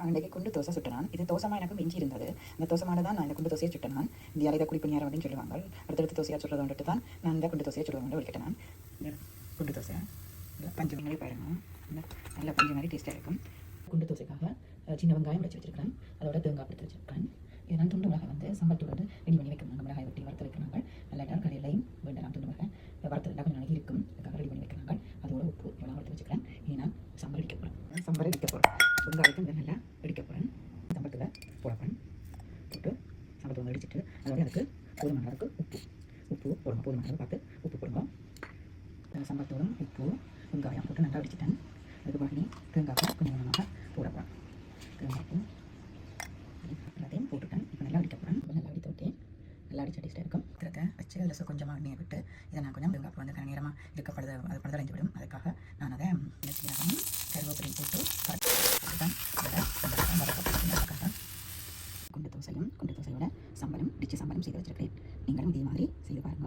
அன்றைக்கு குண்டு தோசை சுட்டினான். இது தோசமாக எனக்கு மிஞ்சி இருந்தது. அந்த தோசைமாட தான் நான் இந்த குண்டு தோசையை சுட்டினான். இந்தியாவில் இதை குடிப்பு நேரம் அப்படின்னு சொல்லுவாங்க. அடுத்தடுத்து தோசையாக சுடுறது வந்துட்டு தான் நான் இந்த குண்டு தோசையை சுடுவாங்க விட்டுட்டேன். இந்த குண்டு தோசை பஞ்சு மாதிரி பாருங்க, இந்த நல்ல பஞ்சு மாதிரி டேஸ்ட்டாக இருக்கும். குண்டு தோசைக்காக சின்ன வெங்காயம் உடைச்சி வச்சிருக்கிறேன், அதோட தேங்காய் எடுத்து வச்சிருக்கிறேன். இது நான் துண்டு மிளகாய் வந்து சம்பளத்தோடு வந்து ரெடி பண்ணி வைக்கிறாங்க. மிளகாய் வெட்டி வறுத்து வைக்கிறாங்க. நல்லா கடையிலையும் வேண்டாம் துண்டு மிளகாய் வறுத்து கொஞ்சம் நாளைக்கு இருக்கும், அதுக்காக ரெடி பண்ணி வைக்கிறாங்க. அதோட உப்பு இவ்வளோ வறுத்து வச்சுக்கிறேன். இனி நான் சம்பல் அடிக்க போகிறேன். சம்பல் அடிக்க போகிறேன். வெங்காயத்தை நல்லா அடிக்க போகிறேன். சம்பளத்தில் போட போகிறேன். போட்டு சம்பளத்தை வந்து அடிச்சுட்டு அதோட அதுக்கு போதுமான அளவுக்கு உப்பு போடுங்க. போதுமான அளவு பார்த்து உப்பு போடுங்க. சம்பளத்தோடும் உப்பு வெங்காயம் போட்டு நல்லா அடிச்சுட்டேன். அதுக்கு பாட்டி தேங்காய் கொஞ்சம் கொஞ்சமாக போட போகிறேன். தேங்காய் எல்லாத்தையும் போட்டுட்டேன். இப்போ நல்லா அடிக்க போகிறேன். நல்லா அடித்து விட்டேன். நல்லா அடிச்ச டேஸ்ட்டாக இருக்கும். இதில் வச்சு அதில் கொஞ்சமாக எண்ணெயை விட்டு இதை நான் கொஞ்சம் தேங்காய் வந்து நேரமாக இருக்கப்படுது, அது பழுதடைஞ்சு விடும். அதுக்காக நான் அதை கருவேப்பிலை போட்டு போட்டுட்டேன். குண்டு தோசையோட சம்பளம் டிச்சு சம்பளம் செய்து வச்சிருக்கேன். நீங்களும் இதே மாதிரி செய்து பாருங்கள்.